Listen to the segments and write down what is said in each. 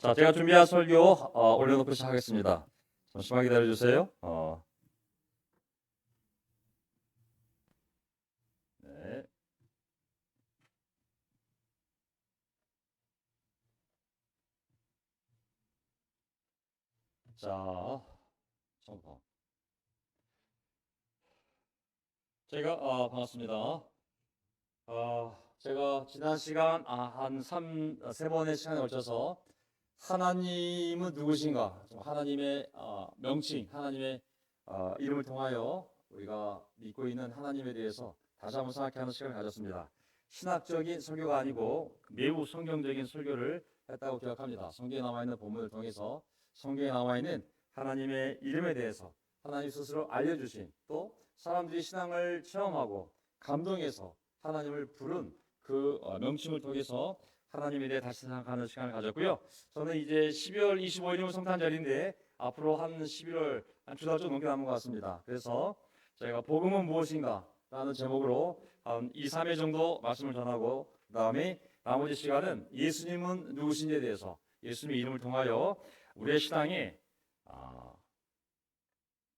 자, 제가 준비한 설교 올려놓고 시작하겠습니다. 잠시만 기다려주세요. 네. 자, 잠깐. 제가 반갑습니다. 제가 지난 시간 한 세 번의 시간에 걸쳐서 하나님은 누구신가, 하나님의 명칭, 하나님의 이름을 통하여 우리가 믿고 있는 하나님에 대해서 다시 한번 생각하는 시간을 가졌습니다. 신학적인 설교가 아니고 매우 성경적인 설교를 했다고 기억합니다. 성경에 나와 있는 본문을 통해서 성경에 나와 있는 하나님의 이름에 대해서 하나님 스스로 알려주신, 또 사람들이 신앙을 체험하고 감동해서 하나님을 부른 그 명칭을 통해서 하나님에 대해 다시 생각하는 시간을 가졌고요. 저는 이제 12월 25일이면 성탄절인데 앞으로 한 11월 한 두 달 좀 넘게 남은 것 같습니다. 그래서 저희가 복음은 무엇인가 라는 제목으로 한 2, 3회 정도 말씀을 전하고, 그 다음에 나머지 시간은 예수님은 누구신지에 대해서, 예수님의 이름을 통하여 우리의 신앙의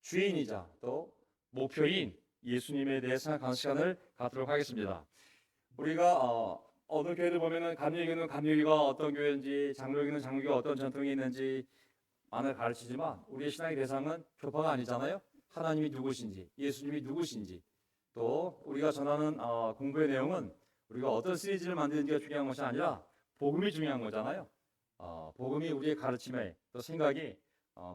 주인이자 또 목표인 예수님에 대해 생각하는 시간을 갖도록 하겠습니다. 우리가 어느 교회를 보면은 감리교는 감리교가 어떤 교회인지, 장로교는 장로교가 어떤 전통이 있는지 많이 가르치지만 우리의 신앙의 대상은 교파가 아니잖아요. 하나님이 누구신지, 예수님이 누구신지, 또 우리가 전하는 공부의 내용은 우리가 어떤 시리즈를 만드는지가 중요한 것이 아니라 복음이 중요한 거잖아요. 복음이 우리의 가르침에, 또 생각이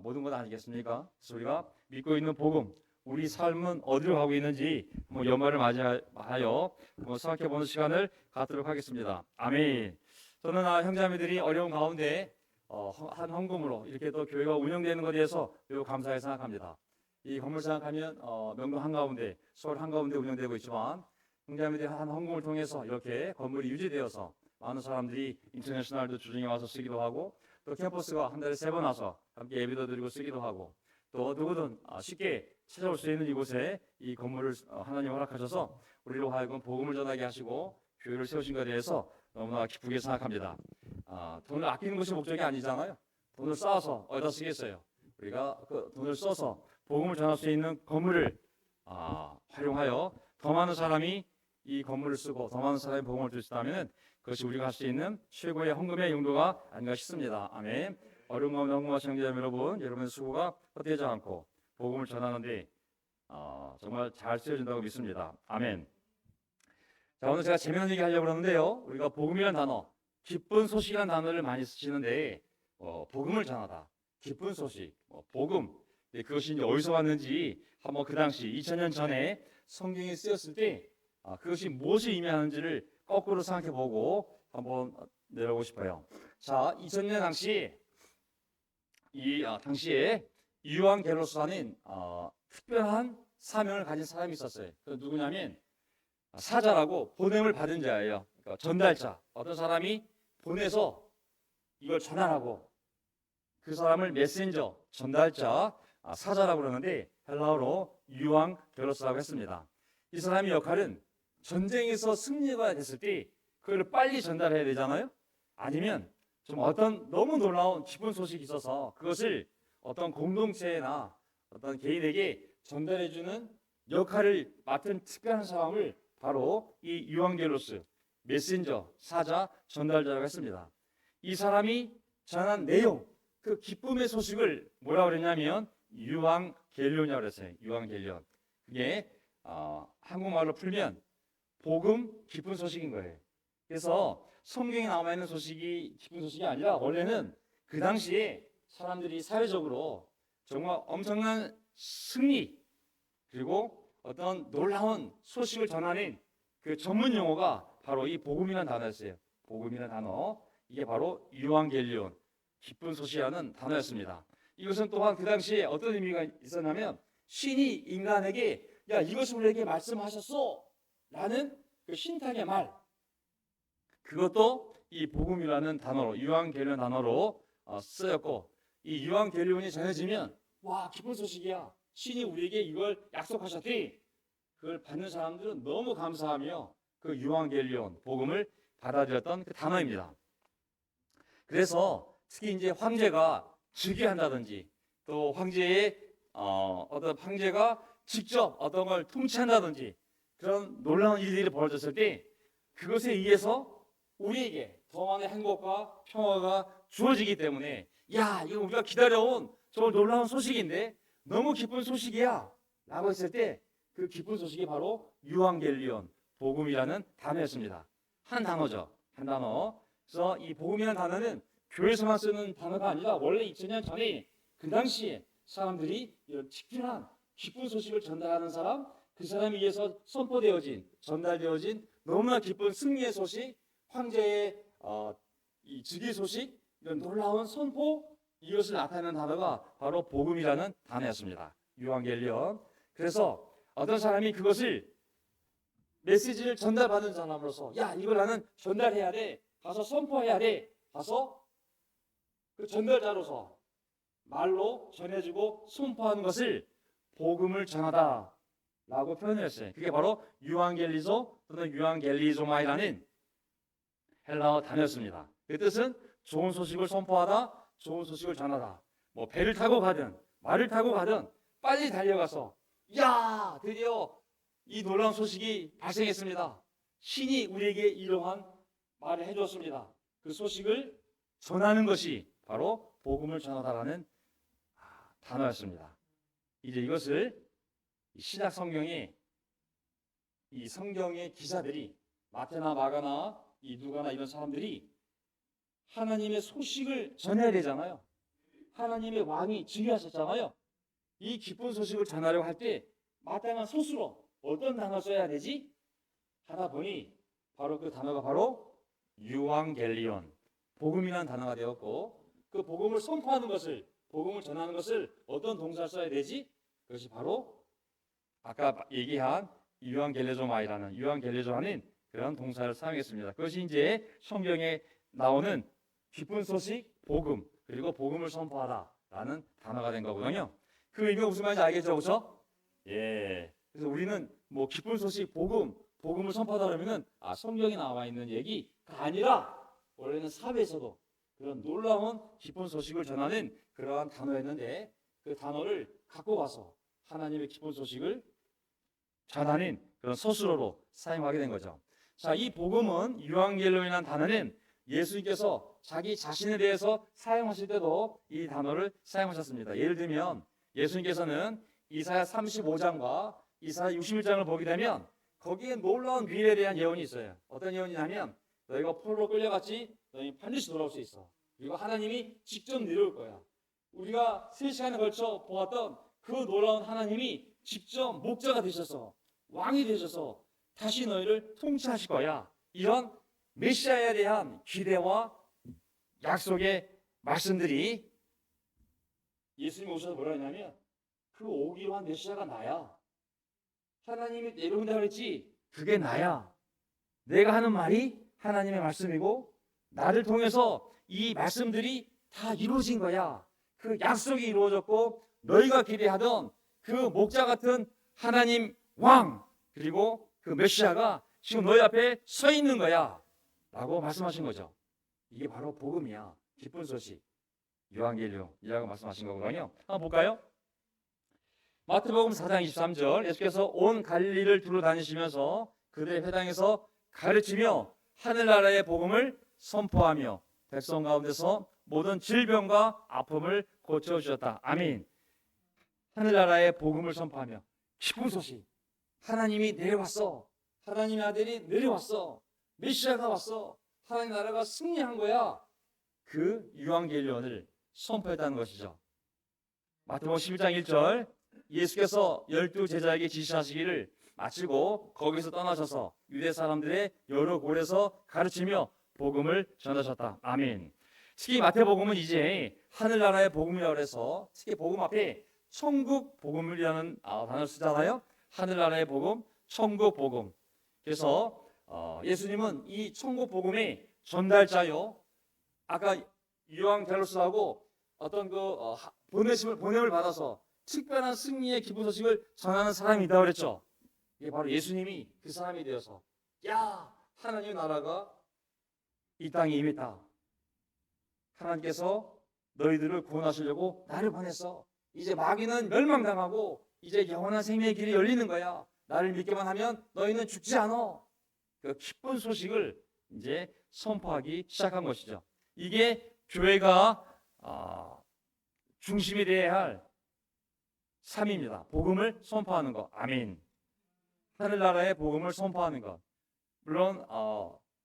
모든 것 아니겠습니까? 그래서 우리가 믿고 있는 복음, 우리 삶은 어디로 가고 있는지 연말을 맞이하여 생각해보는 시간을 갖도록 하겠습니다. 아멘. 저는 형제자매들이 어려운 가운데 한 헌금으로 이렇게 또 교회가 운영되는 것에 대해서 매우 감사하게 생각합니다. 이 건물 생각하면 명동 한가운데, 서울 한가운데 운영되고 있지만 형제자매들이 한 헌금을 통해서 이렇게 건물이 유지되어서 많은 사람들이 인터내셔널도 주중에 와서 쓰기도 하고, 또 캠퍼스가 한 달에 3번 와서 함께 예배도 드리고 쓰기도 하고, 또 누구든 쉽게 찾아올 수 있는 이곳에 이 건물을 하나님 허락하셔서 우리로 하여금 복음을 전하게 하시고 교회를 세우신 것에 대해서 너무나 기쁘게 생각합니다. 돈을 아끼는 것이 목적이 아니잖아요. 돈을 쌓아서 어디다 쓰겠어요. 우리가 그 돈을 써서 복음을 전할 수 있는 건물을 활용하여 더 많은 사람이 이 건물을 쓰고 더 많은 사람이 복음을 줄 수 있다면 그것이 우리가 할 수 있는 최고의 헌금의 용도가 아닌가 싶습니다. 아멘. 어려운 가운데 헌금하신 형제자매 여러분, 여러분의 수고가 헛되지 않고 복음을 전하는데 정말 잘 쓰여진다고 믿습니다. 아멘. 자, 오늘 제가 재미있는 얘기 하려고 하는데요. 우리가 복음이라는 단어, 기쁜 소식이라는 단어를 많이 쓰시는데 복음을 전하다, 기쁜 소식, 복음, 그것이 이제 어디서 왔는지 한번 그 당시 2000년 전에 성경에 쓰였을 때 그것이 무엇을 의미하는지를 거꾸로 생각해보고 한번 내려보고 싶어요. 자, 2000년 당시 당시에 유앙게로스라는 특별한 사명을 가진 사람이 있었어요. 그 누구냐면 사자라고 보냄을 받은 자예요. 그러니까 전달자. 어떤 사람이 보내서 이걸 전하라고, 그 사람을 메신저, 전달자, 사자라고 그러는데 헬라어로 유앙게로스라고 했습니다. 이 사람의 역할은 전쟁에서 승리가 됐을 때 그걸 빨리 전달해야 되잖아요. 아니면 좀 어떤 너무 놀라운 기쁜 소식이 있어서 그것을 어떤 공동체나 어떤 개인에게 전달해주는 역할을 맡은 특별한 사람을 바로 이 유앙게로스, 메신저, 사자, 전달자라고 했습니다. 이 사람이 전한 내용, 그 기쁨의 소식을 뭐라고 그랬냐면 유앙겔리온이라고 그랬어요. 유앙겔리온. 그게 한국말로 풀면 복음, 기쁜 소식인 거예요. 그래서 성경에 나와 있는 소식이 기쁜 소식이 아니라 원래는 그 당시에 사람들이 사회적으로 정말 엄청난 승리, 그리고 어떤 놀라운 소식을 전하는 그 전문 용어가 바로 이 복음이라는 단어였어요. 복음이라는 단어, 이게 바로 유앙겔리온, 기쁜 소식이라는 단어였습니다. 이것은 또한 그 당시에 어떤 의미가 있었냐면 신이 인간에게 야, 이것을 우리에게 말씀하셨소 라는 그 신탁의 말, 그것도 이 복음이라는 단어로, 유앙겔리온 단어로 쓰였고, 이 유앙겔리온이 전해지면 와, 기쁜 소식이야, 신이 우리에게 이걸 약속하셨대. 그걸 받는 사람들은 너무 감사하며 그 유앙겔리온 복음을 받아들였던 그 단어입니다. 그래서 특히 이제 황제가 즉위한다든지 또 황제의 어떤 황제가 직접 어떤 걸 통치한다든지 그런 놀라운 일들이 벌어졌을 때 그것에 의해서 우리에게 더 많은 행복과 평화가 주어지기 때문에 야, 이거 우리가 기다려온 정말 놀라운 소식인데 너무 기쁜 소식이야 라고 했을 때 그 기쁜 소식이 바로 유앙겔리온, 복음이라는 단어였습니다. 한 단어죠. 한 단어. 그래서 이 복음이라는 단어는 교회에서만 쓰는 단어가 아니라 원래 2000년 전에 그 당시에 사람들이 이런 특별한 기쁜 소식을 전달하는 사람, 그 사람에 의해서 선포되어진, 전달되어진 너무나 기쁜 승리의 소식, 황제의 이 즉위 소식, 이런 놀라운 선포, 이것을 나타내는 단어가 바로 복음이라는 단어였습니다. 유앙겔리온. 그래서 어떤 사람이 그것을 메시지를 전달받은 사람으로서 야, 이걸 나는 전달해야 돼, 가서 선포해야 돼, 가서 그 전달자로서 말로 전해주고 선포하는 것을 복음을 전하다 라고 표현했어요. 그게 바로 유앙겔리조 또는 유앙겔리조마이라는 헬라어 단어였습니다. 그 뜻은 좋은 소식을 선포하다, 좋은 소식을 전하다. 뭐 배를 타고 가든 말을 타고 가든 빨리 달려가서 야, 드디어 이 놀라운 소식이 발생했습니다. 신이 우리에게 이러한 말을 해줬습니다. 그 소식을 전하는 것이 바로 복음을 전하다라는 단어였습니다. 이제 이것을 신약 성경에 이 성경의 기자들이 마태나 마가나 이 누가나 이런 사람들이 하나님의 소식을 전해야 되잖아요. 하나님의 왕이 즉위하셨잖아요. 이 기쁜 소식을 전하려고 할 때 마땅한 소수로 어떤 단어 써야 되지? 하다 보니 바로 그 단어가 바로 유앙겔리온, 복음이라는 단어가 되었고 그 복음을 선포하는 것을, 복음을 전하는 것을 어떤 동사를 써야 되지? 그것이 바로 아까 얘기한 유앙겔레조마이라는 유앙겔레조하는 그런 동사를 사용했습니다. 그것이 이제 성경에 나오는 기쁜 소식, 복음, 그리고 복음을 선포하다라는 단어가 된 거거든요. 그 의미가 무슨 말인지 알겠죠, 그렇죠? 예. 그래서 우리는 뭐 기쁜 소식, 복음을 선포하다 그러면은 성경에 나와 있는 얘기가 아니라 원래는 사회에서도 그런 놀라운 기쁜 소식을 전하는 그러한 단어였는데 그 단어를 갖고 가서 하나님의 기쁜 소식을 전하는 그런 서술어로 사용하게 된 거죠. 자, 이 복음은 유앙겔리온이라는 단어는 예수님께서 자기 자신에 대해서 사용하실 때도 이 단어를 사용하셨습니다. 예를 들면 예수님께서는 이사야 35장과 이사야 61장을 보게 되면 거기에 놀라운 미래에 대한 예언이 있어요. 어떤 예언이냐면 너희가 포로로 끌려갔지 너희 반드시 돌아올 수 있어. 그리고 하나님이 직접 내려올 거야. 우리가 3시간에 걸쳐 보았던 그 놀라운 하나님이 직접 목자가 되셔서 왕이 되셔서 다시 너희를 통치하실 거야. 이런 메시아에 대한 기대와 약속의 말씀들이 예수님이 오셔서 뭐라 했냐면 그 오기로 한 메시아가 나야. 하나님이 내려온다 그랬지 그게 나야. 내가 하는 말이 하나님의 말씀이고 나를 통해서 이 말씀들이 다 이루어진 거야. 그 약속이 이루어졌고 너희가 기대하던 그 목자 같은 하나님 왕 그리고 그 메시아가 지금 너희 앞에 서 있는 거야 라고 말씀하신 거죠. 이게 바로 복음이야. 기쁜 소식 유앙겔리온이라고 말씀하신 거거든요. 한번 볼까요? 마태복음 4장 23절 예수께서 온 갈릴리를 두루 다니시면서 그들의 회당에서 가르치며 하늘나라의 복음을 선포하며 백성 가운데서 모든 질병과 아픔을 고쳐주셨다. 아멘. 하늘나라의 복음을 선포하며 기쁜 소식 하나님이 내려왔어. 하나님의 아들이 내려왔어. 메시아가 왔어. 하나님 나라가 승리한 거야. 그 유앙겔리온을 선포했다는 것이죠. 마태복음 11장 1절 예수께서 12 제자에게 지시하시기를 마치고 거기서 떠나셔서 유대 사람들의 여러 곳에서 가르치며 복음을 전하셨다. 아멘. 특히 마태복음은 이제 하늘나라의 복음이라고 해서 특히 복음 앞에 천국 복음이라는 단어를 쓰잖아요. 하늘나라의 복음, 천국 복음. 그래서 예수님은 이 천국 복음의 전달자요. 아까 유앙델로스하고 어떤 보냄을 받아서 특별한 승리의 기쁜 소식을 전하는 사람이다 그랬죠. 이게 바로 예수님이 그 사람이 되어서 야, 하나님의 나라가 이 땅에 임했다. 하나님께서 너희들을 구원하시려고 나를 보냈어. 이제 마귀는 멸망당하고 이제 영원한 생명의 길이 열리는 거야. 나를 믿기만 하면 너희는 죽지 않아. 그 기쁜 소식을 이제 선포하기 시작한 것이죠. 이게 교회가 중심이 되어야 할 삶입니다. 복음을 선포하는 것. 아멘. 하늘나라의 복음을 선포하는 것. 물론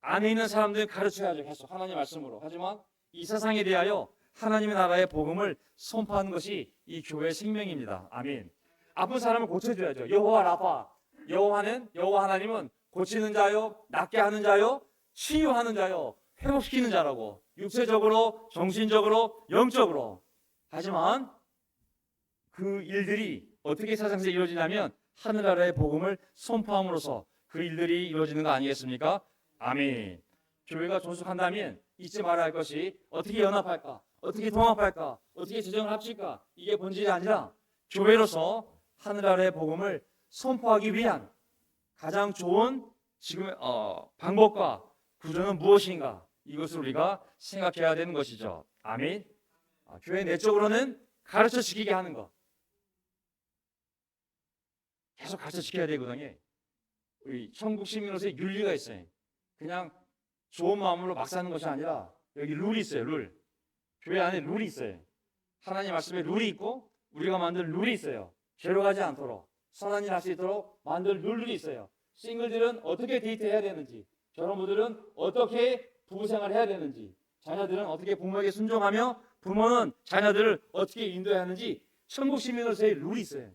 안에 있는 사람들은 가르쳐야죠. 계속 하나님의 말씀으로. 하지만 이 세상에 대하여 하나님의 나라의 복음을 선포하는 것이 이 교회의 생명입니다. 아멘. 아픈 사람을 고쳐줘야죠. 여호와 라파. 여호와 하나님은 고치는 자요, 낫게 하는 자요, 치유하는 자요, 회복시키는 자라고. 육체적으로, 정신적으로, 영적으로. 하지만 그 일들이 어떻게 세상에서 이루어지냐면 하늘나라의 복음을 선포함으로써 그 일들이 이루어지는 거 아니겠습니까? 아멘. 교회가 존속한다면 잊지 말아야 할 것이 어떻게 연합할까? 어떻게 동합할까? 어떻게 재정을 합칠까? 이게 본질이 아니라 교회로서 하늘나라의 복음을 선포하기 위한 가장 좋은 지금 방법과 구조는 무엇인가? 이것을 우리가 생각해야 되는 것이죠. 아멘. 교회 내적으로는 가르쳐 지키게 하는 것. 계속 가르쳐 지켜야 되거든요. 우리 천국 시민으로서의 윤리가 있어요. 그냥 좋은 마음으로 막 사는 것이 아니라 여기 룰이 있어요. 룰. 교회 안에 룰이 있어요. 하나님 말씀에 룰이 있고 우리가 만든 룰이 있어요. 죄로 가지 않도록 선한 일 할 수 있도록 만들 룰들이 있어요. 싱글들은 어떻게 데이트해야 되는지, 결혼부들은 어떻게 부부생활을 해야 되는지, 자녀들은 어떻게 부모에게 순종하며 부모는 자녀들을 어떻게 인도해야 하는지 천국 시민으로서의 룰이 있어요.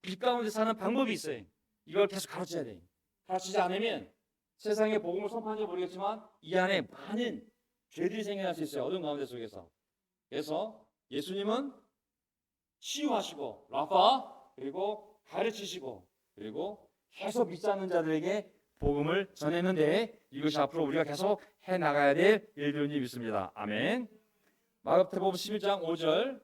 빛 가운데 사는 방법이 있어요. 이걸 계속 가르쳐야 돼요. 가르치지 않으면 세상에 복음을 선포하는지 모르겠지만 이 안에 많은 죄들이 생겨날 수 있어요. 어둠 가운데 속에서. 그래서 예수님은 치유하시고 라파 그리고 가르치시고 그리고 계속 믿지 않는 자들에게 복음을 전했는데 이것이 앞으로 우리가 계속 해나가야 될 일들인 줄 믿습니다. 아멘. 마가복음 11장 5절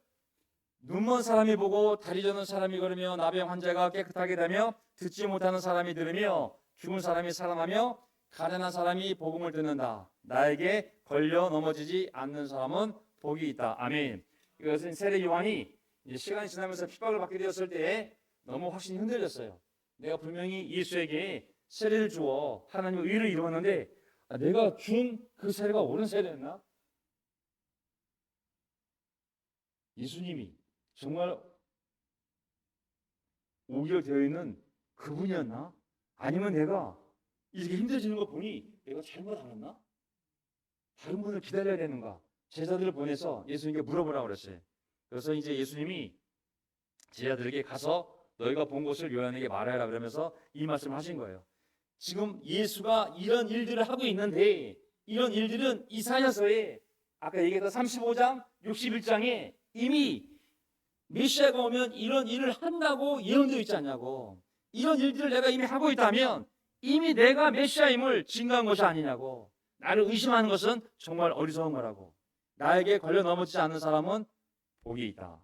눈먼 사람이 보고 다리 저는 사람이 걸으며 나병 환자가 깨끗하게 되며 듣지 못하는 사람이 들으며 죽은 사람이 살아나며 가련한 사람이 복음을 듣는다. 나에게 걸려 넘어지지 않는 사람은 복이 있다. 아멘. 이것은 세례 요한이 이제 시간이 지나면서 핍박을 받게 되었을 때 너무 확신이 흔들렸어요. 내가 분명히 예수에게 세례를 주어 하나님의 의를 이루었는데 내가 준 그 세례가 옳은 세례였나? 예수님이 정말 오기로 되어 있는 그분이었나? 아니면 내가 이렇게 힘들어지는 거 보니 내가 잘못 알았나? 다른 분을 기다려야 되는가? 제자들을 보내서 예수님께 물어보라고 그랬어요. 그래서 이제 예수님이 제자들에게 가서 너희가 본 것을 요한에게 말하라 그러면서 이 말씀을 하신 거예요. 지금 예수가 이런 일들을 하고 있는데 이런 일들은 이사야서에 아까 얘기했던 35장, 61장에 이미 메시아가 오면 이런 일을 한다고 예언되어 있지 않냐고. 이런 일들을 내가 이미 하고 있다면 이미 내가 메시아임을 증거한 것이 아니냐고. 나를 의심하는 것은 정말 어리석은 거라고. 나에게 걸려 넘어지지 않는 사람은 복이 있다.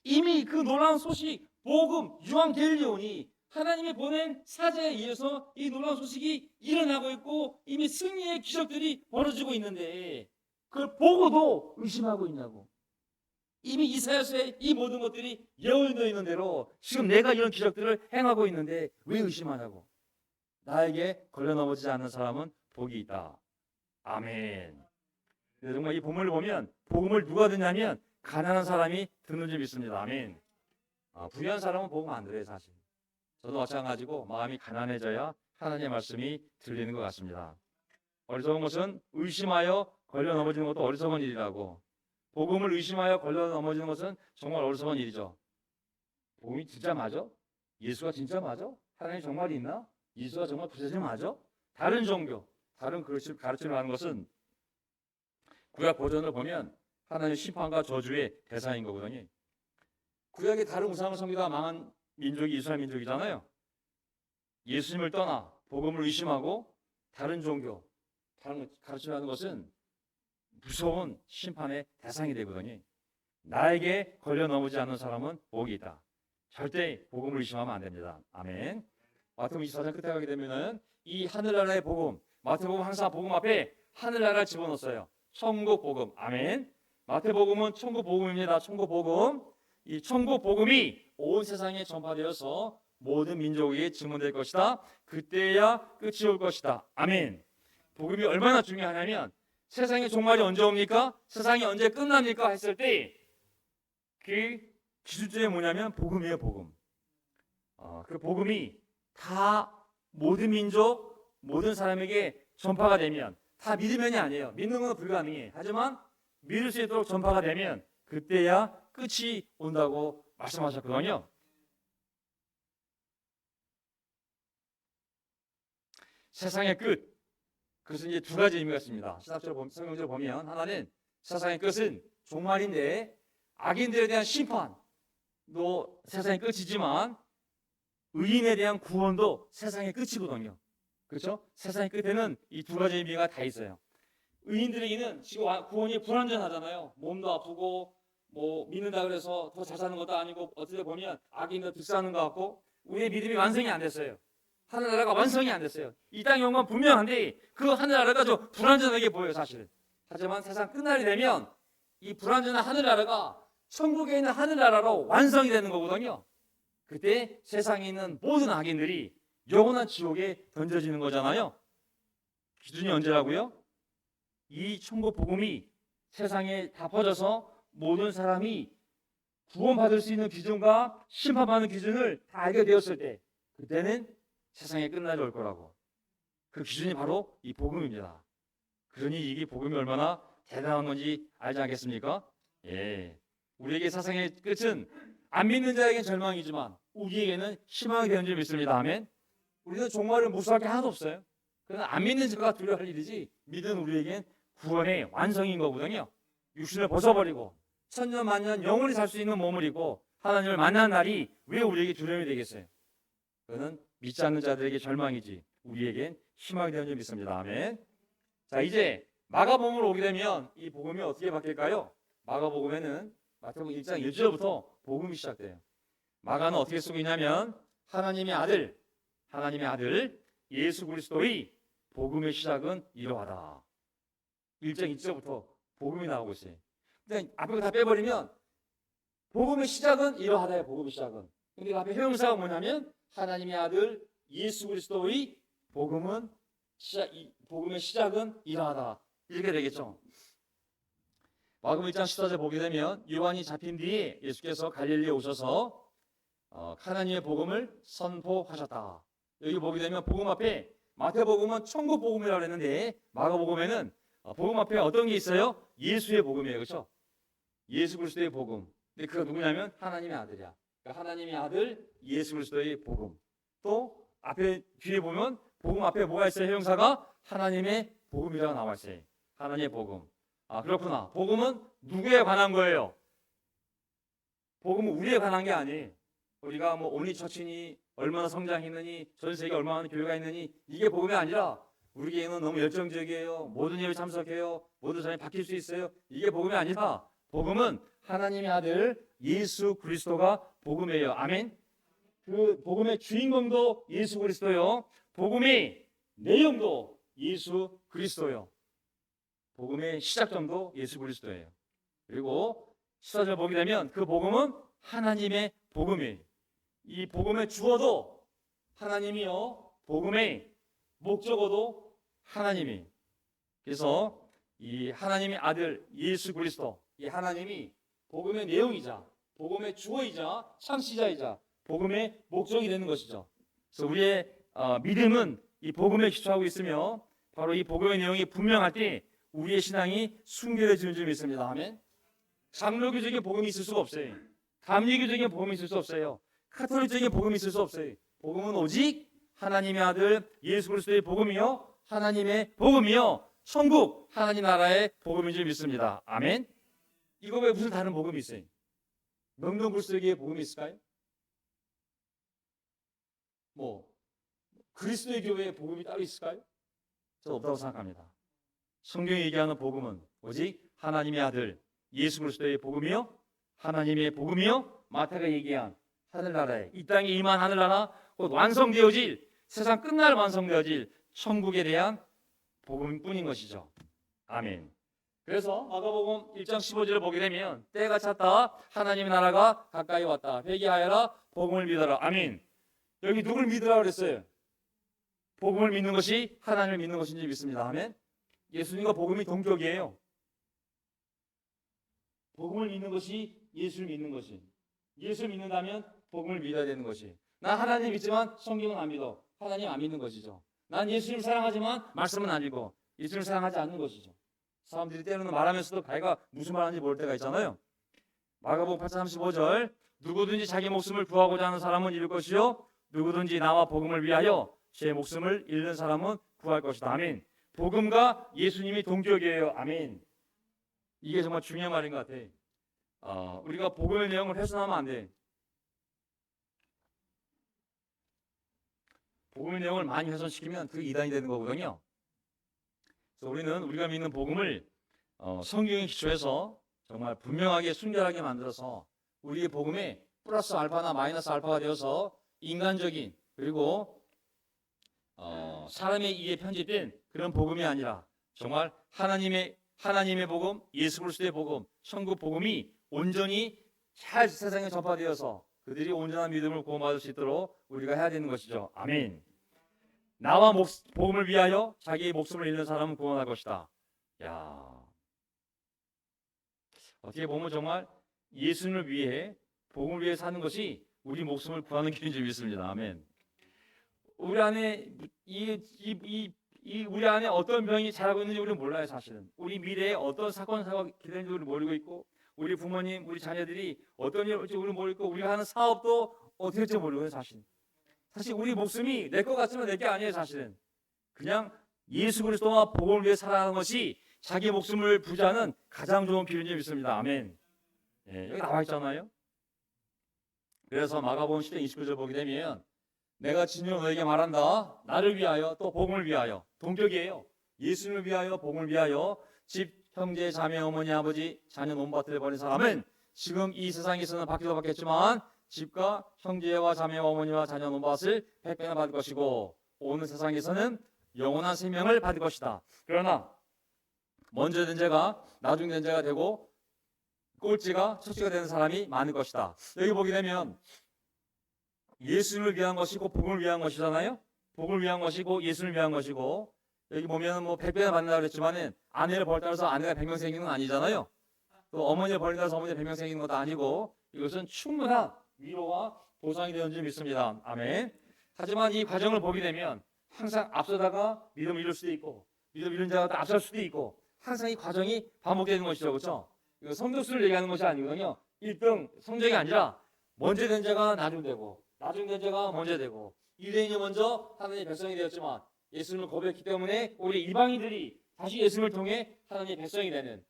이미 그 놀라운 소식, 복음, 유앙겔리온이 하나님이 보낸 사자에 의해서 이 놀라운 소식이 일어나고 있고 이미 승리의 기적들이 벌어지고 있는데 그걸 보고도 의심하고 있냐고. 이미 이사야서에 이 모든 것들이 예언되어 있는 대로 지금 내가 이런 기적들을 행하고 있는데 왜 의심하냐고. 나에게 걸려 넘어지지 않는 사람은 복이 있다. 아멘. 정말 이 본문을 보면 복음을 누가 듣냐면 가난한 사람이 듣는 줄 믿습니다. 아멘. 부유한 사람은 복음 안 들어요 사실. 저도 마찬가지고 마음이 가난해져야 하나님의 말씀이 들리는 것 같습니다. 어리석은 것은 의심하여 걸려 넘어지는 것도 어리석은 일이라고. 복음을 의심하여 걸려 넘어지는 것은 정말 어리석은 일이죠. 복음이 진짜 맞아? 예수가 진짜 맞아? 하나님 정말 있나? 예수가 정말 부처님 맞아? 다른 종교, 다른 가르침을 하는 것은 구약 버전을 보면 하나님의 심판과 저주의 대상인 거거든요. 구약의 다른 우상을 섬기다가 망한 민족이 이스라엘 민족이잖아요. 예수님을 떠나 복음을 의심하고 다른 종교, 다른 가르침을 하는 것은 무서운 심판의 대상이 되거든요. 나에게 걸려 넘어지지 않는 사람은 복이 있다. 절대 복음을 의심하면 안 됩니다. 아멘. 마태복음 24장 끝에 가게 되면은 이 하늘나라의 복음, 마태복음 항상 복음 앞에 하늘나라를 집어넣었어요. 천국 복음. 아멘. 마태복음은 천국 복음입니다. 천국 복음. 이 천국 복음이 온 세상에 전파되어서 모든 민족에게 증언될 것이다. 그때야 끝이 올 것이다. 아멘. 복음이 얼마나 중요하냐면 세상의 종말이 언제 옵니까? 세상이 언제 끝납니까? 했을 때 그 기준점이 뭐냐면 복음이에요. 복음. 그 복음이 다 모든 민족, 모든 사람에게 전파가 되면 다 믿으면이 아니에요. 믿는 건 불가능해. 하지만 믿을 수 있도록 전파가 되면 그때야 끝이 온다고 말씀하셨거든요. 세상의 끝. 그것은 이제 두 가지 의미가 있습니다. 신학적으로 성경적으로 보면 하나는 세상의 끝은 종말인데 악인들에 대한 심판도 세상의 끝이지만 의인에 대한 구원도 세상의 끝이거든요. 그렇죠? 세상의 끝에는 이 두 가지 의미가 다 있어요. 의인들에게는 지금 구원이 불완전하잖아요. 몸도 아프고 뭐 믿는다 그래서 더 잘 사는 것도 아니고 어떻게 보면 악인도 득사하는 것 같고 우리의 믿음이 완성이 안 됐어요. 하늘나라가 완성이 안 됐어요. 이 땅에 온 건 분명한데 그 하늘나라가 좀 불완전하게 보여요, 사실은. 하지만 세상 끝날이 되면 이 불완전한 하늘나라가 천국에 있는 하늘나라로 완성이 되는 거거든요. 그때 세상에 있는 모든 악인들이 영원한 지옥에 던져지는 거잖아요. 기준이 언제라고요? 이 천국 복음이 세상에 다 퍼져서 모든 사람이 구원받을 수 있는 기준과 심판받는 기준을 다 알게 되었을 때 그때는 세상에 끝날이 올 거라고. 그 기준이 바로 이 복음입니다. 그러니 이게 복음이 얼마나 대단한 건지 알지 않겠습니까? 예. 우리에게 세상의 끝은 안 믿는 자에게는 절망이지만 우리에게는 희망이 되는 줄 믿습니다. 아멘. 우리는 종말을 무서워할 게 하나도 없어요. 그러나 안 믿는 자가 두려워할 일이지 믿는 우리에겐 구원의 완성인 거거든요. 육신을 벗어버리고 천년 만년 영원히 살 수 있는 몸을 입고 하나님을 만난 날이 왜 우리에게 두려움이 되겠어요? 그는 믿지 않는 자들에게 절망이지 우리에겐 희망이 되는 줄 믿습니다. 아멘. 자, 이제 마가복음으로 오게 되면 이 복음이 어떻게 바뀔까요? 마가복음에는 마태복음 1장 1절부터 복음이 시작돼요. 마가는 어떻게 쓰고 있냐면 하나님의 아들 예수 그리스도의 복음의 시작은 이러하다. 1장 2절부터 복음이 나오고 있어요. 근데 앞에 다 빼버리면 복음의 시작은 이러하다예요. 복음의 시작은. 근데 앞에 형용사가 뭐냐면 하나님의 아들 예수 그리스도의 복음의 시작은 이러하다. 이렇게 되겠죠. 마가복음 1장 14절 보게 되면 요한이 잡힌 뒤에 예수께서 갈릴리에 오셔서 하나님의 복음을 선포하셨다. 여기 보게 되면 복음 앞에 마태복음은 천국 복음이라고 했는데 마가복음에는 복음 앞에 어떤 게 있어요? 예수의 복음이에요. 그렇죠? 예수 그리스도의 복음. 근데 그가 누구냐면 하나님의 아들이야. 그러니까 하나님의 아들 예수 그리스도의 복음. 또 앞에 뒤에 보면 복음 앞에 뭐가 있어요? 형용사가 하나님의 복음이라고 나와 있어요. 하나님의 복음. 그렇구나. 복음은 누구에 관한 거예요? 복음은 우리에 관한 게 아니에요. 우리가 뭐 온리처치니 얼마나 성장했느니 전 세계 얼마나 많은 교회가 있느니 이게 복음이 아니라 우리 교회는 너무 열정적이에요. 모든 예배 참석해요. 모든 사람이 바뀔 수 있어요. 이게 복음이 아니라 복음은 하나님의 아들 예수 그리스도가 복음이에요. 아멘. 그 복음의 주인공도 예수 그리스도요. 복음의 내용도 예수 그리스도요. 복음의 시작점도 예수 그리스도예요. 그리고 14절 보게 되면 그 복음은 하나님의 복음이에요. 이 복음의 주어도 하나님이요. 복음의 목적어도 하나님이. 그래서 이 하나님의 아들 예수 그리스도, 이 하나님이 복음의 내용이자 복음의 주어이자 창시자이자 복음의 목적이 되는 것이죠. 그래서 우리의 믿음은 이 복음에 기초하고 있으며 바로 이 복음의 내용이 분명할 때 우리의 신앙이 순결해지는 줄 믿습니다. 아멘. 장로교적인 복음이 있을 수가 없어요. 감리교적인 복음이 있을 수 없어요. 카톨릭적인 복음이 있을 수 없어요. 복음은 오직 하나님의 아들 예수 그리스도의 복음이요, 하나님의 복음이요, 천국 하나님 나라의 복음인 줄 믿습니다. 아멘. 이거 왜 무슨 다른 복음이 있어요? 명동불석의 복음이 있을까요? 뭐 그리스도의 교회의 복음이 따로 있을까요? 저는 없다고 생각합니다. 성경이 얘기하는 복음은 오직 하나님의 아들 예수 그리스도의 복음이요, 하나님의 복음이요, 마태가 얘기한 하늘나라에 이 땅에 임한 하늘나라 곧 완성되어질 세상 끝날 완성되어질 천국에 대한 복음뿐인 것이죠. 아멘. 그래서 마가복음 1장 15절을 보게 되면 때가 찼다 하나님의 나라가 가까이 왔다 회개하여라 복음을 믿어라 아멘. 여기 누굴 믿으라 그랬어요? 복음을 믿는 것이 하나님을 믿는 것인지 믿습니다. 아멘. 예수님과 복음이 동격이에요. 복음을 믿는 것이 예수를 믿는 것이. 예수를 믿는다면 복음을 믿어야 되는 것이. 난 하나님 믿지만 성경은 안 믿어. 하나님 안 믿는 것이죠. 난 예수님 사랑하지만 말씀은 안 읽고 예수님 사랑하지 않는 것이죠. 사람들이 때로는 말하면서도 자기가 무슨 말하는지 모를 때가 있잖아요. 마가복음 8장 35절 누구든지 자기 목숨을 구하고자 하는 사람은 잃을 것이요 누구든지 나와 복음을 위하여 제 목숨을 잃는 사람은 구할 것이다. 아멘. 복음과 예수님이 동격이에요. 아멘. 이게 정말 중요한 말인 것 같아. 우리가 복음의 내용을 훼손하면 안 돼. 복음의 내용을 많이 훼손시키면 그게 이단이 되는 거거든요. 그래서 우리는 우리가 믿는 복음을 성경에 기초해서 정말 분명하게 순결하게 만들어서 우리의 복음에 플러스 알파나 마이너스 알파가 되어서 인간적인 그리고 사람의 이에 편집된 그런 복음이 아니라 정말 하나님의 복음, 예수 그리스도의 복음, 천국 복음이 온전히 잘 세상에 전파되어서 그들이 온전한 믿음을 구원받을 수 있도록 우리가 해야 되는 것이죠. 아멘. 나와 복음을 위하여 자기의 목숨을 잃는 사람은 구원할 것이다. 야, 어떻게 보면 정말 예수님을 위해 복음을 위해 사는 것이 우리 목숨을 구하는 길인 줄 믿습니다. 아멘. 우리 안에 우리 안에 어떤 병이 자라고 있는지 우리는 몰라요. 사실은 우리 미래에 어떤 사건 사고가 기다리는지 우리는 모르고 있고 우리 부모님, 우리 자녀들이 어떤 일을 할지 우리는 모르고 있고 우리가 하는 사업도 어떻게 할지 모르고요. 사실 우리 목숨이 내 것 같지만 내 게 아니에요. 사실은 그냥 예수 그리스도와 복음을 위해 살아가는 것이 자기 목숨을 부자는 가장 좋은 비유인 줄 믿습니다. 아멘. 예, 여기 나와 있잖아요. 그래서 마가복음 10장 29절 보게 되면 내가 진실로 너에게 말한다. 나를 위하여 또 복음을 위하여 동격이에요. 예수님을 위하여 복음을 위하여 집, 형제, 자매, 어머니, 아버지, 자녀, 논밭을 버린 사람은 지금 이 세상에서는 받기도 받겠지만 집과 형제와 자매와 어머니와 자녀, 논밭을 100배나 받을 것이고 오는 세상에서는 영원한 생명을 받을 것이다. 그러나 먼저 된 자가 나중 된 자가 되고 꼴찌가 첫째가 되는 사람이 많을 것이다. 여기 보게 되면 예수님을 위한 것이고 복음을 위한 것이잖아요. 복음을 위한 것이고 예수님을 위한 것이고 여기 보면 뭐 100배나 받는다고 그랬지만은 아내를 벌따라서 아내가 100명 생기는 건 아니잖아요. 또 어머니를 벌따라서 어머니가 100명 생기는 것도 아니고 이것은 충분한 위로와 보상이 되는 줄 믿습니다. 아멘. 하지만 이 과정을 보게 되면 항상 앞서다가 믿음을 잃을 수도 있고 믿음 잃은 자가 또 앞설 수도 있고 항상 이 과정이 반복되는 것이죠. 그렇죠? 이거 성적수를 얘기하는 것이 아니거든요. 1등 성적이 아니라 먼저 된 자가 나중 되고 나중 된 자가 먼저 되고 유대인이 먼저 하나님의 백성이 되었지만 예수님을 고백했기 때문에 우리 이방인들이 다시 예수님을 통해 하나님의 백성이 되는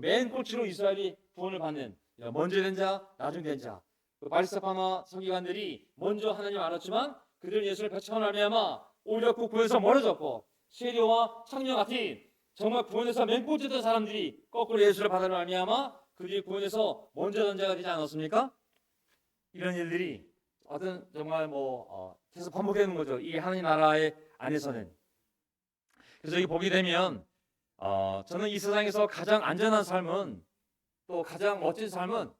맨 꼴찌로 이스라엘이 구원을 받는 먼저 된 자, 나중 된 자. 바리새파나 서기관들이 먼저 하나님을 알았지만 그들은 예수를 배척하는 말미암아 오히려 그 구원에서 멀어졌고 세리와 창녀 같은 정말 구원에서 맨 꼴찌 된 사람들이 거꾸로 예수를 받아는 말미암아 그들이 구원에서 먼저 된 자가 되지 않았습니까? 이런 일들이 어떤 정말 계속 반복되는 거죠. 이 하나님 나라의 안에서는. 그래서 여기 보게 되면 저는 이 세상에서 가장 안전한 삶은 또 가장 멋진 삶은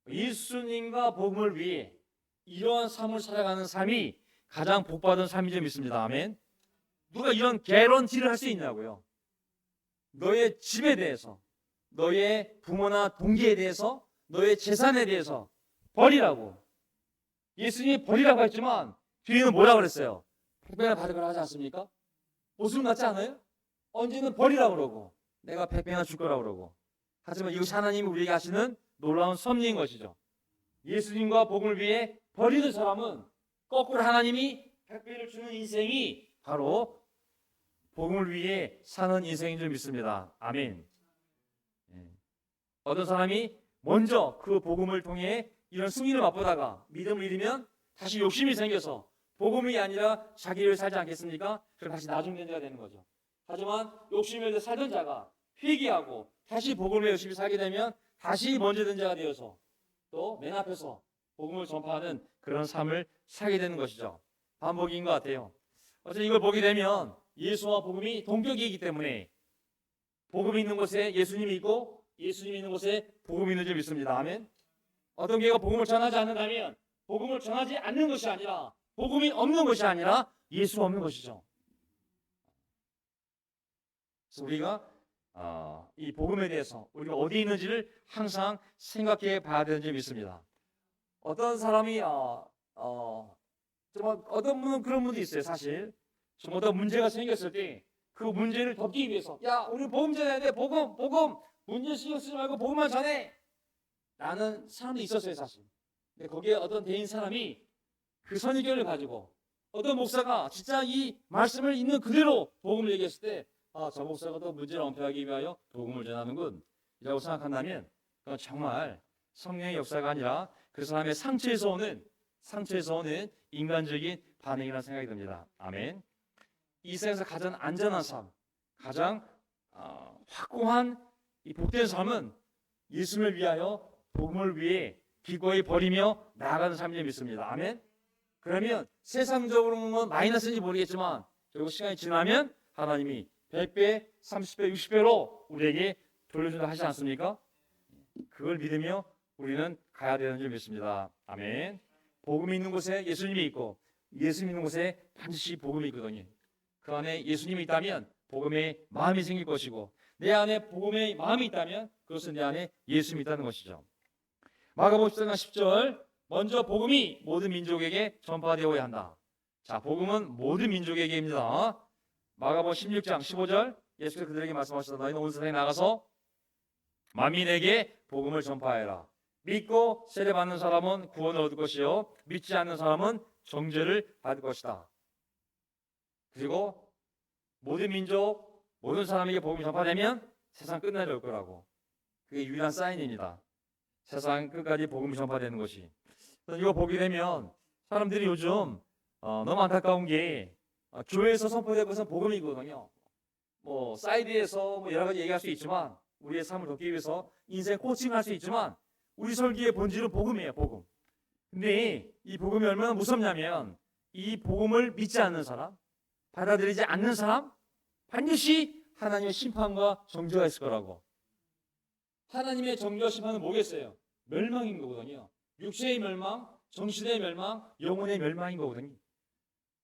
예수님과 복음을 위해 이러한 삶을 살아가는 삶이 가장 복받은 삶인 줄 믿습니다. 아멘. 누가 이런 개런티를 할 수 있냐고요. 너의 집에 대해서, 너의 부모나 동기에 대해서, 너의 재산에 대해서 버리라고. 예수님이 버리라고 했지만 뒤에는 뭐라 그랬어요? 100배나 받을 거라 하지 않습니까? 모순 같지 않아요? 언제는 버리라고 그러고 내가 100배나 줄 거라고 그러고. 하지만 이것이 하나님이 우리에게 하시는 놀라운 섭리인 것이죠. 예수님과 복음을 위해 버리는 사람은 거꾸로 하나님이 100배를 주는 인생이 바로 복음을 위해 사는 인생인 줄 믿습니다. 아멘. 어떤 사람이 먼저 그 복음을 통해 이런 승리를 맛보다가 믿음을 잃으면 다시 욕심이 생겨서 복음이 아니라 자기를 살지 않겠습니까? 그럼 다시 나중된 자가 되는 거죠. 하지만 욕심을 살던 자가 회개하고 다시 복음을 열심히 살게 되면 다시 먼저 된 자가 되어서 또 맨 앞에서 복음을 전파하는 그런 삶을 살게 되는 것이죠. 반복인 것 같아요. 어쨌든 이걸 보게 되면 예수와 복음이 동격이기 때문에 복음이 있는 곳에 예수님이 있고 예수님이 있는 곳에 복음이 있는 줄 믿습니다. 아멘. 어떤 교회가 복음을 전하지 않는다면 복음을 전하지 않는 것이 아니라 복음이 없는 것이 아니라 예수가 없는 것이죠. 그래서 우리가 이 복음에 대해서 우리가 어디 있는지를 항상 생각해 봐야 되는 줄 믿습니다. 어떤 사람이 좀 어떤 분은 그런 분도 있어요. 사실 좀 어떤 문제가 생겼을 때 그 문제를 덮기 위해서 야 우리 복음 전해야 돼. 복음 문제 신경 쓰지 말고 복음만 전해 라는 사람도 있었어요. 사실. 근데 거기에 어떤 대인 사람이 그 선입견을 가지고 어떤 목사가 진짜 이 말씀을 있는 그대로 복음을 얘기했을 때 저 목사가 또 문제를 엄폐하기 위하여 복음을 전하는군 이라고 생각한다면 그건 정말 성령의 역사가 아니라 그 사람의 상처에서 오는 인간적인 반응이라는 생각이 듭니다. 아멘. 이 세상에서 가장 안전한 삶, 가장 확고한 이 복된 삶은 예수를 위하여 복음을 위해 기꺼이 버리며 나아가는 삶을 믿습니다. 아멘. 그러면 세상적으로는 마이너스인지 모르겠지만 그리고 시간이 지나면 하나님이 100배, 30배, 60배로 우리에게 돌려준다 하지 않습니까? 그걸 믿으며 우리는 가야 되는 줄 믿습니다. 아멘. 복음이 있는 곳에 예수님이 있고 예수님이 있는 곳에 반드시 복음이 있거든요. 그 안에 예수님이 있다면 복음의 마음이 생길 것이고 내 안에 복음의 마음이 있다면 그것은 내 안에 예수님이 있다는 것이죠. 마가복음 10장 10절 먼저 복음이 모든 민족에게 전파되어야 한다. 자, 복음은 모든 민족에게입니다. 마가복음 16장 15절 예수께서 그들에게 말씀하셨다. 너희는 온 세상에 나가서 만민에게 복음을 전파하여라. 믿고 세례받는 사람은 구원을 얻을 것이요 믿지 않는 사람은 정죄를 받을 것이다. 그리고 모든 민족, 모든 사람에게 복음이 전파되면 세상 끝날이 올 거라고. 그게 유일한 사인입니다. 세상 끝까지 복음이 전파되는 것이. 이거 보게 되면 사람들이 요즘 너무 안타까운 게 교회에서 선포될 것은 복음이거든요. 뭐 사이드에서 뭐 여러 가지 얘기할 수 있지만 우리의 삶을 돕기 위해서 인생 코칭할 수 있지만 우리 설교의 본질은 복음이에요. 복음. 근데 이 복음이 얼마나 무섭냐면 이 복음을 믿지 않는 사람, 받아들이지 않는 사람 반드시 하나님의 심판과 정죄가 있을 거라고. 하나님의 정죄와 심판은 뭐겠어요? 멸망인 거거든요. 육체의 멸망, 정신의 멸망, 영혼의 멸망인 거거든요.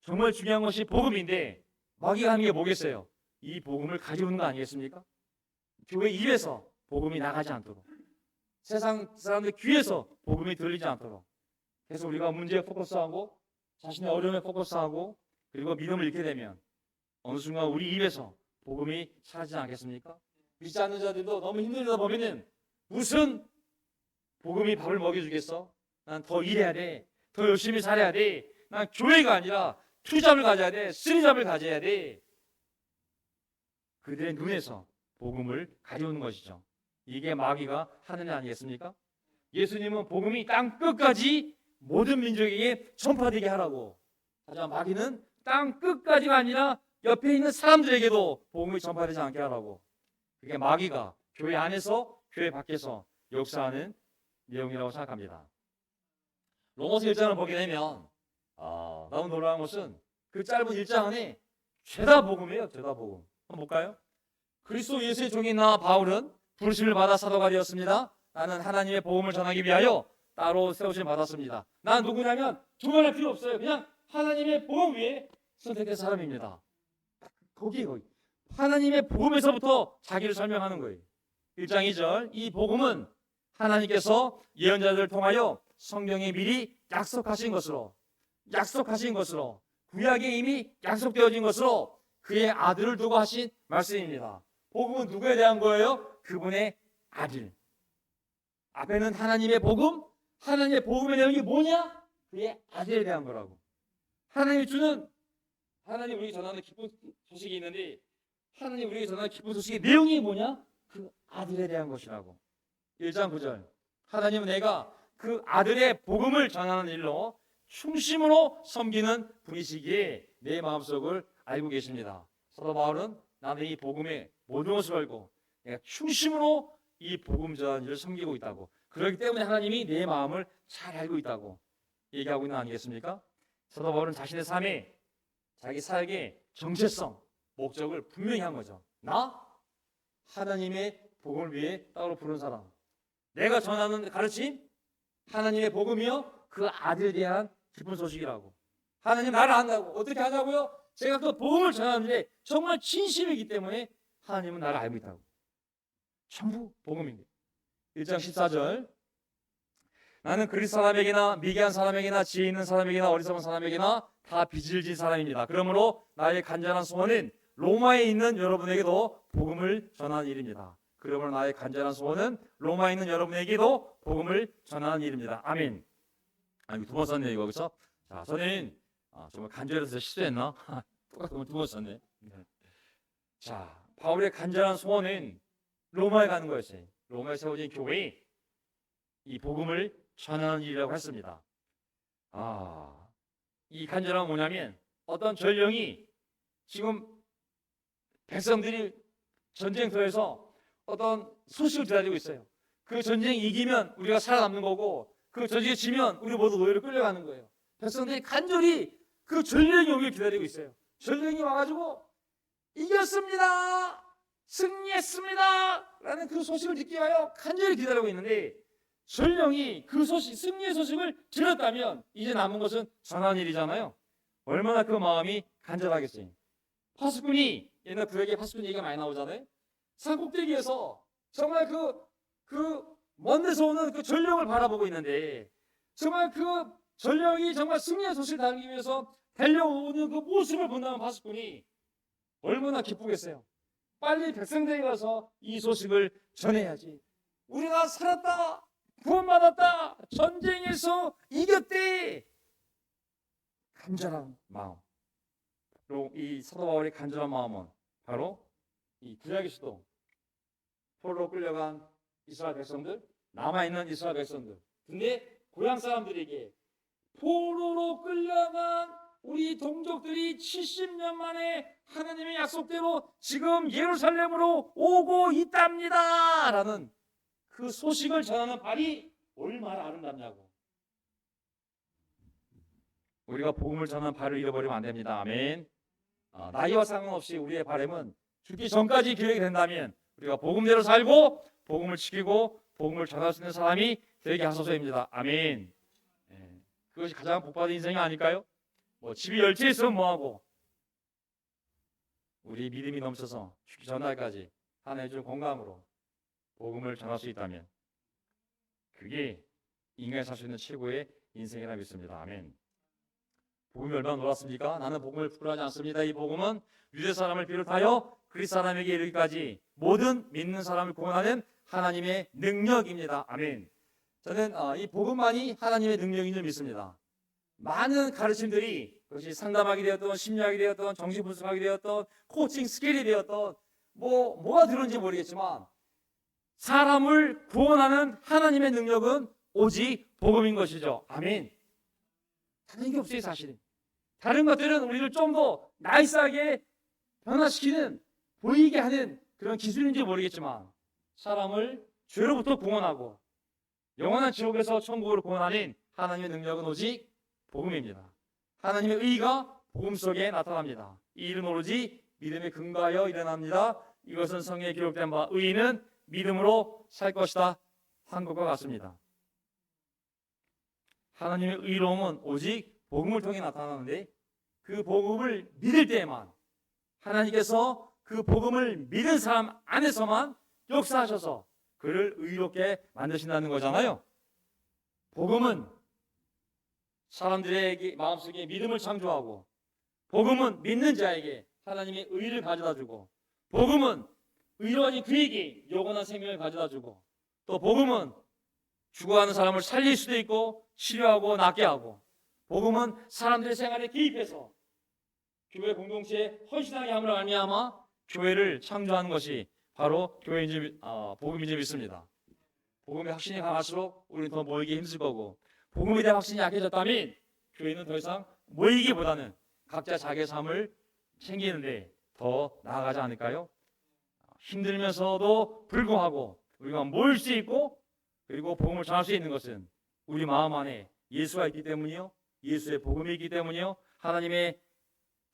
정말 중요한 것이 복음인데 마귀가 하는 게 뭐겠어요? 이 복음을 가져오는 거 아니겠습니까? 교회 입에서 복음이 나가지 않도록, 세상 사람들 귀에서 복음이 들리지 않도록. 그래서 우리가 문제에 포커스하고 자신의 어려움에 포커스하고 그리고 믿음을 잃게 되면 어느 순간 우리 입에서 복음이 사라지지 않겠습니까? 믿지 않는 자들도 너무 힘들다 보면은 무슨 복음이 밥을 먹여주겠어? 난 더 일해야 돼. 더 열심히 살아야 돼. 난 교회가 아니라 투잡을 가져야 돼. 쓰리잡을 가져야 돼. 그들의 눈에서 복음을 가져오는 것이죠. 이게 마귀가 하는 일 아니겠습니까? 예수님은 복음이 땅 끝까지 모든 민족에게 전파되게 하라고. 하지만 마귀는 땅 끝까지가 아니라 옆에 있는 사람들에게도 복음이 전파되지 않게 하라고. 그게 마귀가 교회 안에서 교회 밖에서 역사하는 내용이라고 생각합니다. 로마서 1장을 보게 되면 너무 놀라운 것은 그 짧은 1장 안에 죄다 복음이에요. 죄다 복음. 한번 볼까요? 그리스도 예수의 종인 나 바울은 부르심을 받아 사도가 되었습니다. 나는 하나님의 복음을 전하기 위하여 따로 세우심을 받았습니다. 난 누구냐면 두말할 필요 없어요. 그냥 하나님의 복음 위에 선택된 사람입니다. 거기 하나님의 복음에서부터 자기를 설명하는 거예요. 1장 2절 이 복음은 하나님께서 예언자들을 통하여 성경에 미리 약속하신 것으로 구약에 이미 약속되어진 것으로 그의 아들을 두고 하신 말씀입니다. 복음은 누구에 대한 거예요? 그분의 아들. 앞에는 하나님의 복음, 하나님의 복음의 내용이 뭐냐? 그의 아들에 대한 거라고. 하나님 우리에게 전하는 기쁜 소식이 있는데 하나님 우리에게 전하는 기쁜 소식의 내용이 뭐냐? 그 아들에 대한 것이라고. 1장 9절 하나님은 내가 그 아들의 복음을 전하는 일로 충심으로 섬기는 분이시기에 내 마음속을 알고 계십니다. 사도 바울은 나는 이 복음의 모든 것을 알고 내가 충심으로 이 복음 전하는 일을 섬기고 있다고. 그렇기 때문에 하나님이 내 마음을 잘 알고 있다고 얘기하고 있는 거 아니겠습니까? 사도 바울은 자신의 삶에 자기 사역의 정체성, 목적을 분명히 한 거죠. 나 하나님의 복음을 위해 따로 부른 사람. 내가 전하는 가르침, 하나님의 복음이요 그 아들에 대한 기쁜 소식이라고. 하나님 나를 안다고. 어떻게 하냐고요? 제가 그 복음을 전하는데 정말 진심이기 때문에 하나님은 나를 알고 있다고. 전부 복음입니다. 1장 14절 나는 그리스 사람에게나 미개한 사람에게나 지혜 있는 사람에게나 어리석은 사람에게나 다 빚을 진 사람입니다. 그러므로 나의 간절한 소원은 로마에 있는 여러분에게도 복음을 전하는 일입니다. 그러므로 나의 간절한 소원은 로마에 있는 여러분에게도 복음을 전하는 일입니다. 아멘. 이거 두 번 썼네 이거 그렇죠? 자, 저는 정말 간절해서 실수했나? 똑같은 걸 두 번 썼네. 자, 바울의 간절한 소원은 로마에 가는 거였어요. 로마에 세워진 교회에 이 복음을 전하는 일이라고 했습니다. 이 간절함은 뭐냐면 어떤 전령이 지금 백성들이 전쟁터에서 어떤 소식을 기다리고 있어요. 그 전쟁이 이기면 우리가 살아남는 거고 그 전쟁에 지면 우리 모두 노예로 끌려가는 거예요. 백성들이 간절히 그 전령이 오길 기다리고 있어요. 전령이 와가지고 이겼습니다, 승리했습니다 라는 그 소식을 듣기 위하여 간절히 기다리고 있는데 전령이 그 소식, 승리의 소식을 들었다면 이제 남은 것은 전하는 일이잖아요. 얼마나 그 마음이 간절하겠어요. 파수꾼이, 옛날 구약에 파수꾼 얘기가 많이 나오잖아요. 산 꼭대기에서 정말 그 먼 데서 오는 그 전령을 바라보고 있는데 정말 그 전령이 정말 승리의 소식을 달기 위해서 달려오는 그 모습을 본다는 파수꾼이 얼마나 기쁘겠어요. 빨리 백성들에게 가서 이 소식을 전해야지. 우리가 살았다, 구원받았다, 전쟁에서 이겼대. 간절한 마음. 그리고 이 사도 바울의 간절한 마음은 바로 이 구약의 수도 포로로 끌려간 이스라엘 백성들, 남아있는 이스라엘 백성들. 근데 고향 사람들에게 포로로 끌려간 우리 동족들이 70년 만에 하나님의 약속대로 지금 예루살렘으로 오고 있답니다 라는 그 소식을 전하는 발이 얼마나 아름답냐고. 우리가 복음을 전하는 발을 잃어버리면 안 됩니다. 아멘. 나이와 상관없이 우리의 바람은 죽기 전까지 기억이 된다면 우리가 복음대로 살고 복음을 지키고 복음을 전할 수 있는 사람이 되게 하소서입니다. 아멘. 그것이 가장 복받은 인생이 아닐까요? 집이 10채 있으면 뭐하고 우리 믿음이 넘쳐서 죽기 전날까지 하나님의 주 건강으로 복음을 전할 수 있다면 그게 인간이 살 수 있는 최고의 인생이라 믿습니다. 아멘. 복음이 얼마나 놀랐습니까? 나는 복음을 부끄러워하지 않습니다. 이 복음은 유대 사람을 비롯하여 그리스 사람에게 이르기까지 모든 믿는 사람을 구원하는 하나님의 능력입니다. 아멘. 저는 이 복음만이 하나님의 능력인 줄 믿습니다. 많은 가르침들이 그것이 상담하게 되었던 심리학이 되었던 정신분석학이 되었던 코칭 스킬이 되었던 뭐가 들었는지 모르겠지만 사람을 구원하는 하나님의 능력은 오직 복음인 것이죠. 아멘. 다른 게 없어요 사실은. 다른 것들은 우리를 좀 더 나이스하게 변화시키는 보이게 하는 그런 기술인지 모르겠지만 사람을 죄로부터 구원하고 영원한 지옥에서 천국으로 구원하는 하나님의 능력은 오직 복음입니다. 하나님의 의가 복음 속에 나타납니다. 이 일은 오로지 믿음에 근거하여 일어납니다. 이것은 성경에 기록된 바 의인은 믿음으로 살 것이다 한 것과 같습니다. 하나님의 의로움은 오직 복음을 통해 나타나는데 그 복음을 믿을 때에만 하나님께서 그 복음을 믿은 사람 안에서만 역사하셔서 그를 의롭게 만드신다는 거잖아요. 복음은 사람들의 마음속에 믿음을 창조하고 복음은 믿는 자에게 하나님의 의를 가져다주고 복음은 의로운 그에게 영원한 생명을 가져다주고 또 복음은 죽어가는 사람을 살릴 수도 있고 치료하고 낫게 하고 복음은 사람들의 생활에 개입해서 교회 공동체에 헌신하게 함으로 말미암아 교회를 창조하는 것이 바로 복음인 줄 믿습니다. 복음의 확신이 강할수록 우리는 더 모이기 힘들 거고 복음에 대한 확신이 약해졌다면 교회는 더 이상 모이기보다는 각자 자기의 삶을 챙기는데 더 나아가지 않을까요? 힘들면서도 불구하고 우리가 모일 수 있고 그리고 복음을 전할 수 있는 것은 우리 마음 안에 예수가 있기 때문이요, 예수의 복음이 있기 때문이요, 하나님의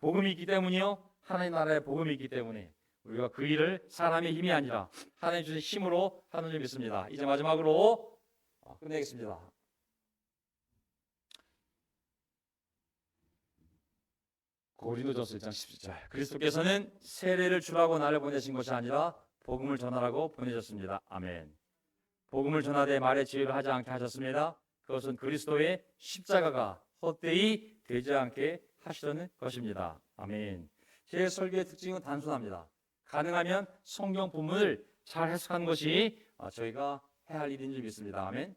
복음이 있기 때문이요, 하나님 나라의 복음이 있기 때문에 우리가 그 일을 사람의 힘이 아니라 하나님 주신 힘으로 하는 줄 믿습니다. 이제 마지막으로 끝내겠습니다. 고린도전서 1장 17절. 그리스도께서는 세례를 주라고 나를 보내신 것이 아니라 복음을 전하라고 보내셨습니다. 아멘. 복음을 전하되 말의 지혜를 하지 않게 하셨습니다. 그것은 그리스도의 십자가가 헛되이 되지 않게 하시려는 것입니다. 아멘. 제 설교의 특징은 단순합니다. 가능하면 성경 본문을 잘 해석하는 것이 저희가 해야 할 일인 줄 믿습니다. 아멘.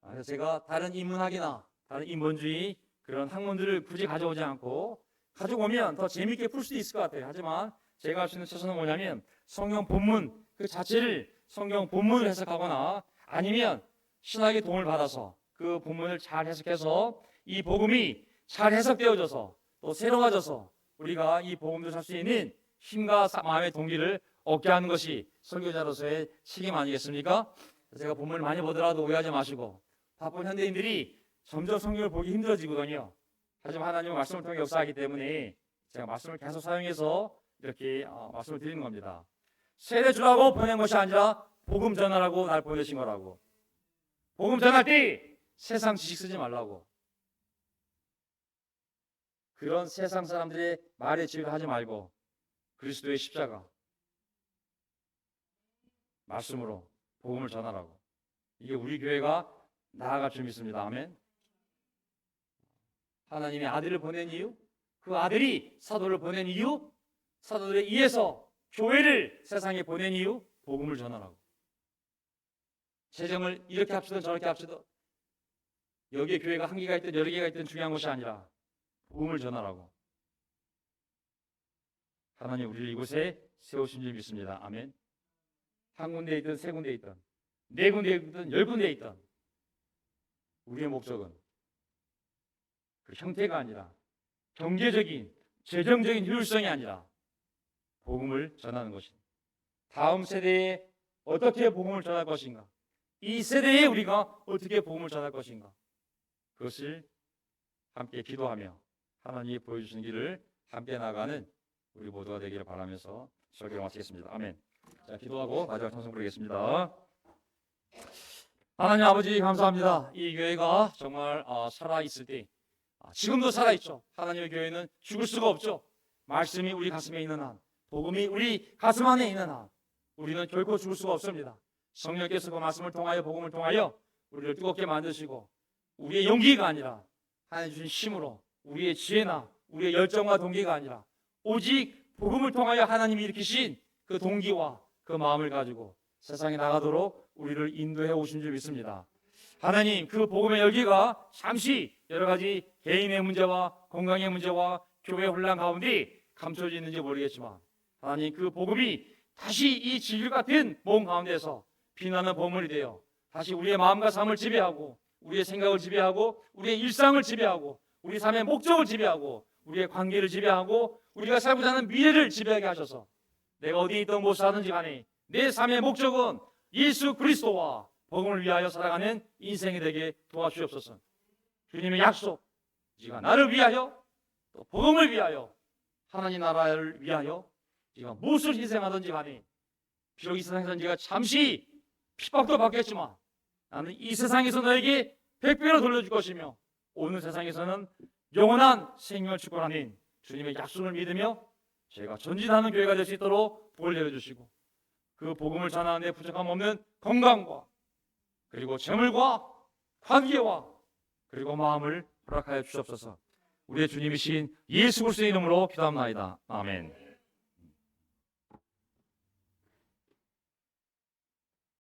그래서 제가 다른 인문학이나 다른 인본주의 그런 학문들을 굳이 가져오지 않고 가져오면 더 재미있게 풀 수도 있을 것 같아요. 하지만 제가 할 수 있는 최선은 뭐냐면 성경 본문 그 자체를 성경 본문을 해석하거나 아니면 신학의 도움을 받아서 그 본문을 잘 해석해서 이 복음이 잘 해석되어져서 또 새로워져서 우리가 이 복음을 살 수 있는 힘과 마음의 동기를 얻게 하는 것이 설교자로서의 책임 아니겠습니까? 제가 본문을 많이 보더라도 오해하지 마시고 바쁜 현대인들이 점점 성경을 보기 힘들어지거든요. 하지만 하나님은 말씀을 통해 역사하기 때문에 제가 말씀을 계속 사용해서 이렇게 말씀을 드리는 겁니다. 세례 주라고 보낸 것이 아니라 복음 전하라고 날 보내신 거라고. 복음 전할 때 세상 지식 쓰지 말라고. 그런 세상 사람들의 말에 지혜를 하지 말고 그리스도의 십자가 말씀으로 복음을 전하라고. 이게 우리 교회가 나아갈 줄 믿습니다. 아멘. 하나님의 아들을 보낸 이유, 그 아들이 사도를 보낸 이유, 사도들에 의해서 교회를 세상에 보낸 이유, 복음을 전하라고. 재정을 이렇게 합치든 저렇게 합치든 여기에 교회가 한 개가 있든 여러 개가 있든 중요한 것이 아니라 복음을 전하라고. 하나님 우리를 이곳에 세우신 줄 믿습니다. 아멘. 한 군데에 있든 세 군데에 있든 네 군데에 있든 열 군데에 있든 우리의 목적은 그 형태가 아니라 경제적인 재정적인 효율성이 아니라 복음을 전하는 것입니다. 다음 세대에 어떻게 복음을 전할 것인가, 이 세대에 우리가 어떻게 복음을 전할 것인가, 그것을 함께 기도하며 하나님이 보여주신 길을 함께 나가는 우리 모두가 되기를 바라면서 설교를 마치겠습니다. 아멘. 자, 기도하고 마지막 찬송 부르겠습니다. 하나님 아버지 감사합니다. 이 교회가 정말 살아있을 때 지금도 살아있죠. 하나님의 교회는 죽을 수가 없죠. 말씀이 우리 가슴에 있는 한, 복음이 우리 가슴 안에 있는 한 우리는 결코 죽을 수가 없습니다. 성령께서 그 말씀을 통하여 복음을 통하여 우리를 뜨겁게 만드시고 우리의 용기가 아니라 하나님 주신 힘으로 우리의 지혜나 우리의 열정과 동기가 아니라 오직 복음을 통하여 하나님이 일으키신 그 동기와 그 마음을 가지고 세상에 나가도록 우리를 인도해 오신 줄 믿습니다. 하나님 그 복음의 열기가 잠시 여러 가지 개인의 문제와 건강의 문제와 교회 혼란 가운데 감춰져 있는지 모르겠지만 하나님 그 복음이 다시 이 진리 같은 몸 가운데서 빛나는 보물이 되어 다시 우리의 마음과 삶을 지배하고 우리의 생각을 지배하고 우리의 일상을 지배하고 우리 삶의 목적을 지배하고 우리의 관계를 지배하고 우리가 살고자 하는 미래를 지배하게 하셔서 내가 어디에 있든 무엇을 하든지 간에 내 삶의 목적은 예수 그리스도와 복음을 위하여 살아가는 인생이 되게 도와주옵소서. 주님의 약속, 네가 나를 위하여 또 복음을 위하여 하나님 나라를 위하여 네가 무엇을 희생하든지 간에 비록 이 세상에서 네가 잠시 핍박도 받겠지만 나는 이 세상에서 너에게 100배로 돌려줄 것이며 오는 세상에서는 영원한 생명을 축복하는 주님의 약속을 믿으며 제가 전진하는 교회가 될 수 있도록 복을 내려주시고 그 복음을 전하는 데 부족함 없는 건강과 그리고 재물과 관계와 그리고 마음을 허락하여 주옵소서. 우리의 주님이신 예수 그리스도의 이름으로 기도합나이다. 아멘.